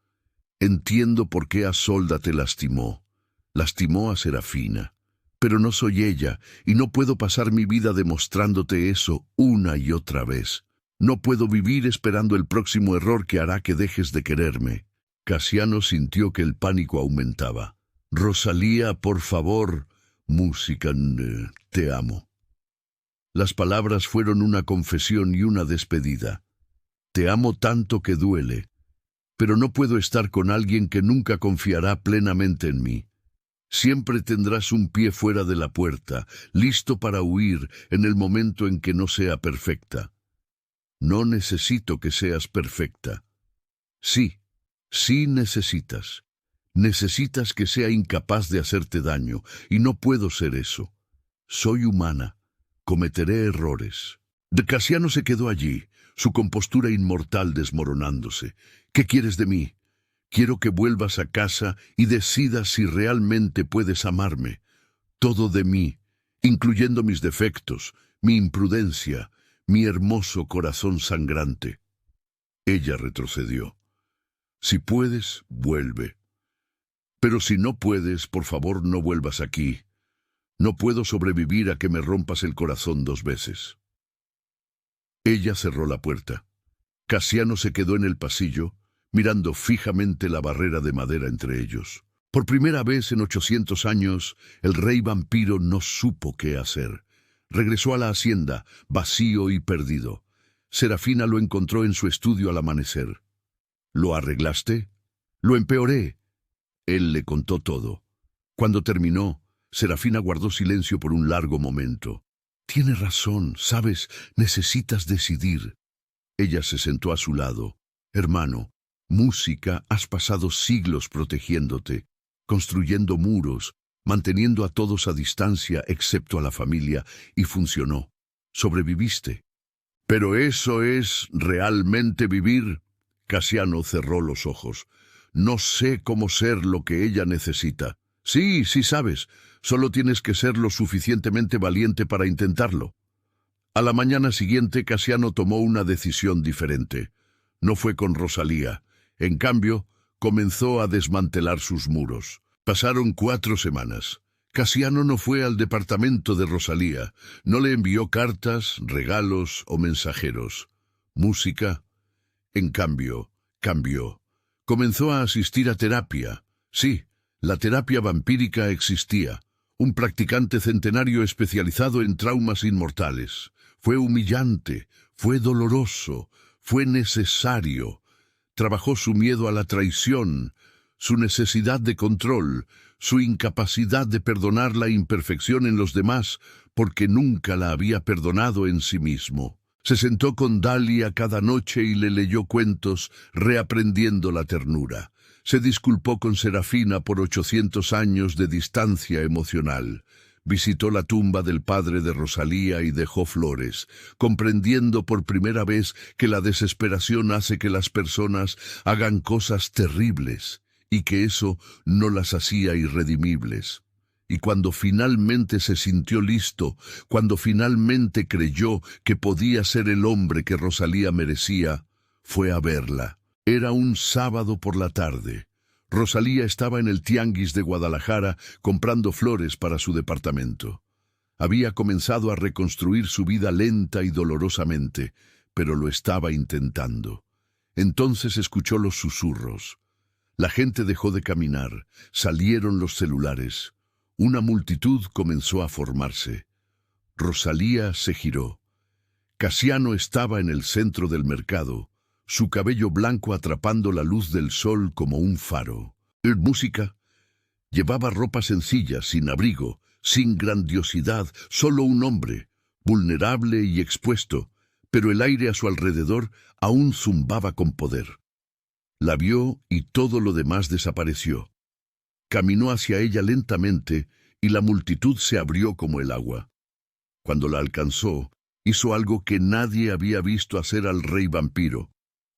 Entiendo por qué Asolda te lastimó. Lastimó a Serafina. Pero no soy ella, y no puedo pasar mi vida demostrándote eso una y otra vez. No puedo vivir esperando el próximo error que hará que dejes de quererme. Casiano sintió que el pánico aumentaba. Rosalía, por favor, música, te amo. Las palabras fueron una confesión y una despedida. Te amo tanto que duele, pero no puedo estar con alguien que nunca confiará plenamente en mí. Siempre tendrás un pie fuera de la puerta, listo para huir en el momento en que no sea perfecta. No necesito que seas perfecta. Sí, sí necesitas. Necesitas que sea incapaz de hacerte daño, y no puedo ser eso. Soy humana. Cometeré errores. De Casiano se quedó allí, su compostura inmortal desmoronándose. ¿Qué quieres de mí? Quiero que vuelvas a casa y decidas si realmente puedes amarme. Todo de mí, incluyendo mis defectos, mi imprudencia, mi hermoso corazón sangrante. Ella retrocedió. Si puedes, vuelve. Pero si no puedes, por favor no vuelvas aquí. No puedo sobrevivir a que me rompas el corazón 2 veces. Ella cerró la puerta. Casiano se quedó en el pasillo, mirando fijamente la barrera de madera entre ellos. Por primera vez en 800 años, el rey vampiro no supo qué hacer. Regresó a la hacienda, vacío y perdido. Serafina lo encontró en su estudio al amanecer. ¿Lo arreglaste? Lo empeoré. Él le contó todo. Cuando terminó, Serafina guardó silencio por un largo momento. Tienes razón, sabes, necesitas decidir. Ella se sentó a su lado. Hermano, música, has pasado siglos protegiéndote, construyendo muros, manteniendo a todos a distancia excepto a la familia, y funcionó. Sobreviviste. ¿Pero eso es realmente vivir? Casiano cerró los ojos. No sé cómo ser lo que ella necesita. Sí, sí sabes. Solo tienes que ser lo suficientemente valiente para intentarlo. A la mañana siguiente, Casiano tomó una decisión diferente. No fue con Rosalía. En cambio, comenzó a desmantelar sus muros. Pasaron 4 semanas. Casiano no fue al departamento de Rosalía. No le envió cartas, regalos o mensajeros. Música, en cambio, cambió. Comenzó a asistir a terapia. Sí, la terapia vampírica existía. Un practicante centenario especializado en traumas inmortales. Fue humillante, fue doloroso, fue necesario. Trabajó su miedo a la traición, su necesidad de control, su incapacidad de perdonar la imperfección en los demás, porque nunca la había perdonado en sí mismo. Se sentó con Dalia cada noche y le leyó cuentos, reaprendiendo la ternura. Se disculpó con Serafina por 800 años de distancia emocional. Visitó la tumba del padre de Rosalía y dejó flores, comprendiendo por primera vez que la desesperación hace que las personas hagan cosas terribles y que eso no las hacía irredimibles. Y cuando finalmente se sintió listo, cuando finalmente creyó que podía ser el hombre que Rosalía merecía, fue a verla. Era un sábado por la tarde. Rosalía estaba en el tianguis de Guadalajara comprando flores para su departamento. Había comenzado a reconstruir su vida lenta y dolorosamente, pero lo estaba intentando. Entonces escuchó los susurros. La gente dejó de caminar, salieron los celulares. Una multitud comenzó a formarse. Rosalía se giró. Casiano estaba en el centro del mercado, su cabello blanco atrapando la luz del sol como un faro. Música. Llevaba ropa sencilla, sin abrigo, sin grandiosidad, solo un hombre, vulnerable y expuesto, pero el aire a su alrededor aún zumbaba con poder. La vio y todo lo demás desapareció. Caminó hacia ella lentamente y la multitud se abrió como el agua. Cuando la alcanzó, hizo algo que nadie había visto hacer al rey vampiro.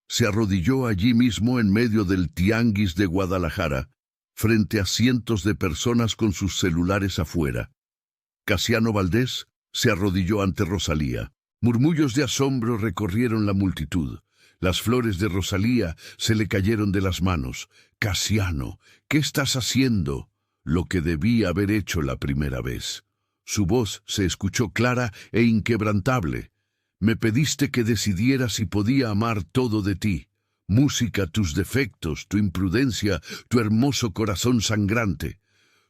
Se arrodilló allí mismo en medio del tianguis de Guadalajara, frente a cientos de personas con sus celulares afuera. Casiano Valdés se arrodilló ante Rosalía. Murmullos de asombro recorrieron la multitud. Las flores de Rosalía se le cayeron de las manos. «Casiano, ¿qué estás haciendo?» Lo que debía haber hecho la primera vez. Su voz se escuchó clara e inquebrantable. «Me pediste que decidiera si podía amar todo de ti. Música, tus defectos, tu imprudencia, tu hermoso corazón sangrante».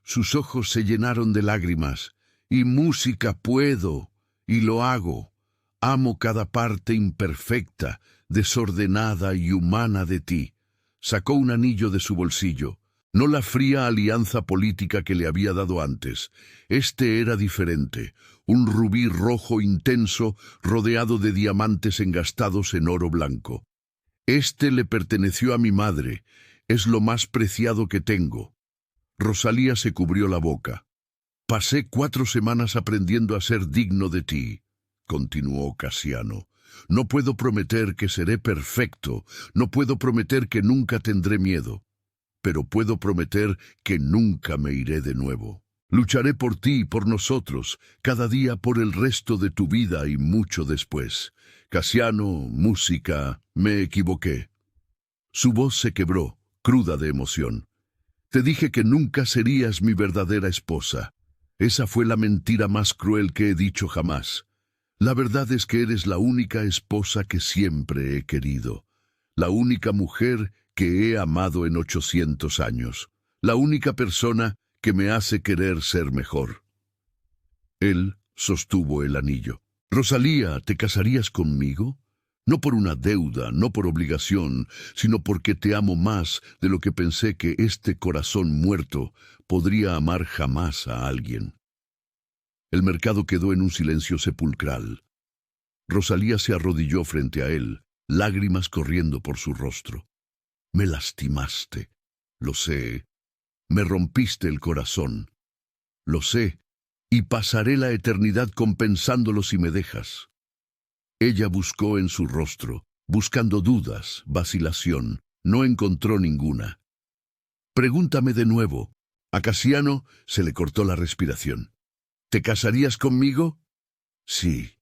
Sus ojos se llenaron de lágrimas. «Y música puedo, y lo hago. Amo cada parte imperfecta, desordenada y humana de ti». Sacó un anillo de su bolsillo. No la fría alianza política que le había dado antes. Este era diferente. Un rubí rojo intenso rodeado de diamantes engastados en oro blanco. «Este le perteneció a mi madre. Es lo más preciado que tengo». Rosalía se cubrió la boca. «Pasé 4 semanas aprendiendo a ser digno de ti», continuó Casiano. «No puedo prometer que seré perfecto, no puedo prometer que nunca tendré miedo, pero puedo prometer que nunca me iré de nuevo. Lucharé por ti y por nosotros, cada día por el resto de tu vida y mucho después. Casiano, música, me equivoqué». Su voz se quebró, cruda de emoción. «Te dije que nunca serías mi verdadera esposa. Esa fue la mentira más cruel que he dicho jamás. La verdad es que eres la única esposa que siempre he querido, la única mujer que he amado en 800 años, la única persona que me hace querer ser mejor». Él sostuvo el anillo. «Rosalía, ¿te casarías conmigo? No por una deuda, no por obligación, sino porque te amo más de lo que pensé que este corazón muerto podría amar jamás a alguien». El mercado quedó en un silencio sepulcral. Rosalía se arrodilló frente a él, lágrimas corriendo por su rostro. «Me lastimaste, lo sé. Me rompiste el corazón, lo sé, y pasaré la eternidad compensándolo si me dejas». Ella buscó en su rostro, buscando dudas, vacilación. No encontró ninguna. «Pregúntame de nuevo». A Casiano se le cortó la respiración. «¿Te casarías conmigo?» «Sí».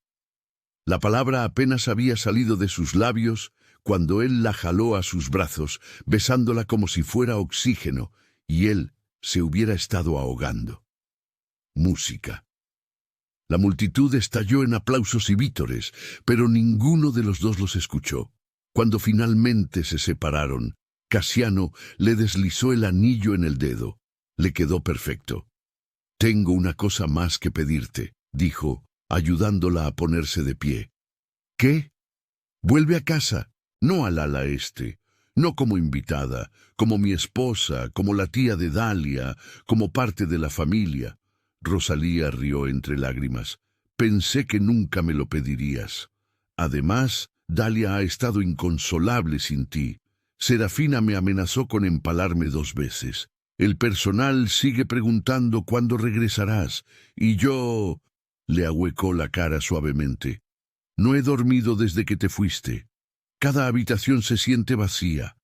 La palabra apenas había salido de sus labios cuando él la jaló a sus brazos, besándola como si fuera oxígeno, y él se hubiera estado ahogando. Música. La multitud estalló en aplausos y vítores, pero ninguno de los dos los escuchó. Cuando finalmente se separaron, Casiano le deslizó el anillo en el dedo. Le quedó perfecto. «Tengo una cosa más que pedirte», dijo, ayudándola a ponerse de pie. «¿Qué?» «Vuelve a casa, no al ala este, no como invitada, como mi esposa, como la tía de Dalia, como parte de la familia». Rosalía rió entre lágrimas. «Pensé que nunca me lo pedirías. Además, Dalia ha estado inconsolable sin ti. Serafina me amenazó con empalarme 2 veces. El personal sigue preguntando cuándo regresarás, y yo...» Le ahuecó la cara suavemente. «No he dormido desde que te fuiste. Cada habitación se siente vacía.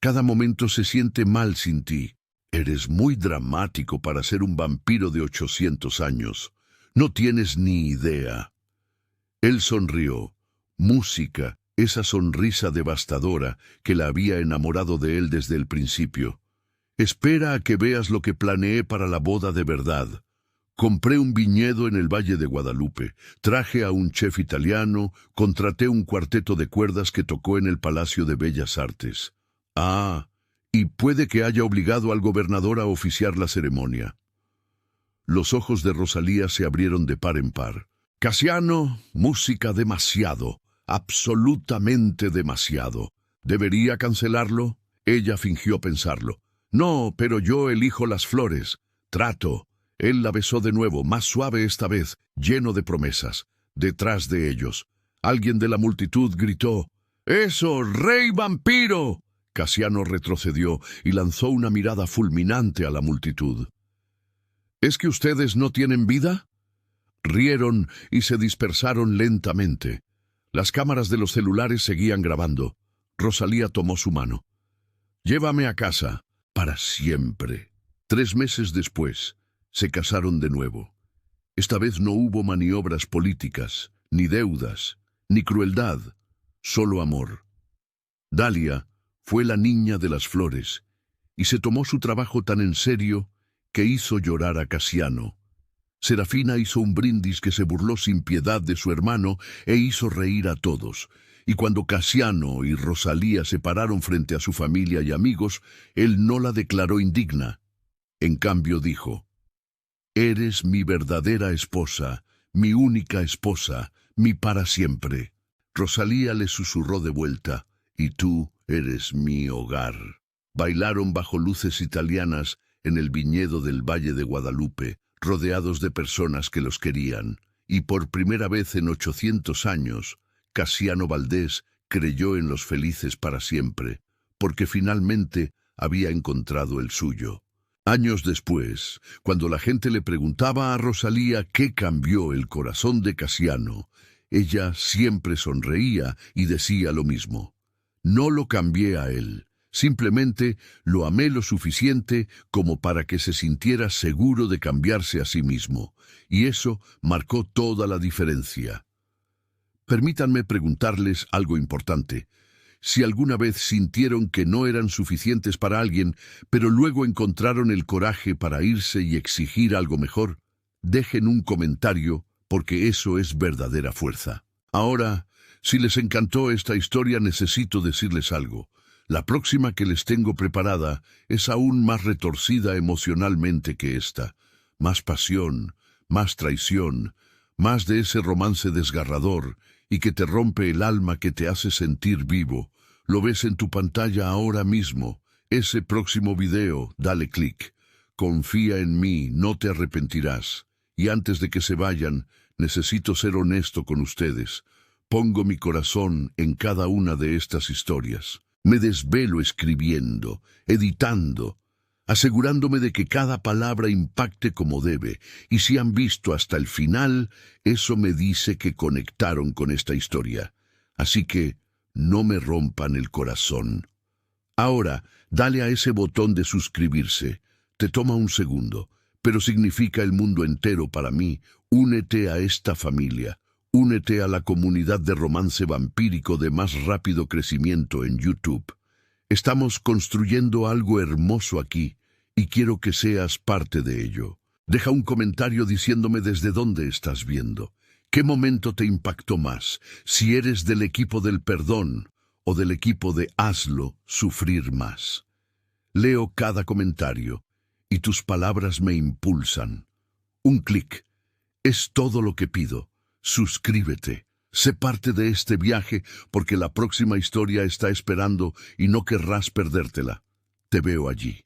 Cada momento se siente mal sin ti. Eres muy dramático para ser un vampiro de 800 años. No tienes ni idea». Él sonrió. Música, esa sonrisa devastadora que la había enamorado de él desde el principio. «Espera a que veas lo que planeé para la boda de verdad. Compré un viñedo en el Valle de Guadalupe, traje a un chef italiano, contraté un cuarteto de cuerdas que tocó en el Palacio de Bellas Artes. Y puede que haya obligado al gobernador a oficiar la ceremonia». Los ojos de Rosalía se abrieron de par en par. «Casiano, música demasiado, absolutamente demasiado. ¿Debería cancelarlo?» Ella fingió pensarlo. No, pero yo elijo las flores. Trato. Él la besó de nuevo, más suave esta vez, lleno de promesas. Detrás de ellos, alguien de la multitud gritó: ¡Eso, rey vampiro! Casiano retrocedió y lanzó una mirada fulminante a la multitud. ¿Es que ustedes no tienen vida? Rieron y se dispersaron lentamente. Las cámaras de los celulares seguían grabando. Rosalía tomó su mano. Llévame a casa, para siempre. 3 meses después, se casaron de nuevo. Esta vez no hubo maniobras políticas, ni deudas, ni crueldad, solo amor. Dalia fue la niña de las flores, y se tomó su trabajo tan en serio que hizo llorar a Casiano. Serafina hizo un brindis que se burló sin piedad de su hermano e hizo reír a todos. Y cuando Casiano y Rosalía se pararon frente a su familia y amigos, él no la declaró indigna. En cambio dijo: «Eres mi verdadera esposa, mi única esposa, mi para siempre». Rosalía le susurró de vuelta: «Y tú eres mi hogar». Bailaron bajo luces italianas en el viñedo del Valle de Guadalupe, rodeados de personas que los querían, y por primera vez en 800 años, Casiano Valdés creyó en los felices para siempre, porque finalmente había encontrado el suyo. Años después, cuando la gente le preguntaba a Rosalía qué cambió el corazón de Casiano, ella siempre sonreía y decía lo mismo: «No lo cambié a él. Simplemente lo amé lo suficiente como para que se sintiera seguro de cambiarse a sí mismo, y eso marcó toda la diferencia». Permítanme preguntarles algo importante. Si alguna vez sintieron que no eran suficientes para alguien, pero luego encontraron el coraje para irse y exigir algo mejor, dejen un comentario, porque eso es verdadera fuerza. Ahora, si les encantó esta historia, necesito decirles algo. La próxima que les tengo preparada es aún más retorcida emocionalmente que esta. Más pasión, más traición, más de ese romance desgarrador y que te rompe el alma, que te hace sentir vivo. Lo ves en tu pantalla ahora mismo. Ese próximo video, dale clic. Confía en mí, no te arrepentirás. Y antes de que se vayan, necesito ser honesto con ustedes. Pongo mi corazón en cada una de estas historias. Me desvelo escribiendo, editando, asegurándome de que cada palabra impacte como debe, y si han visto hasta el final, eso me dice que conectaron con esta historia. Así que no me rompan el corazón. Ahora, dale a ese botón de suscribirse. Te toma un segundo, pero significa el mundo entero para mí. Únete a esta familia. Únete a la comunidad de romance vampírico de más rápido crecimiento en YouTube. Estamos construyendo algo hermoso aquí y quiero que seas parte de ello. Deja un comentario diciéndome desde dónde estás viendo. ¿Qué momento te impactó más? Si eres del equipo del perdón o del equipo de hazlo sufrir más. Leo cada comentario y tus palabras me impulsan. Un clic es todo lo que pido. Suscríbete. Sé parte de este viaje porque la próxima historia está esperando y no querrás perdértela. Te veo allí.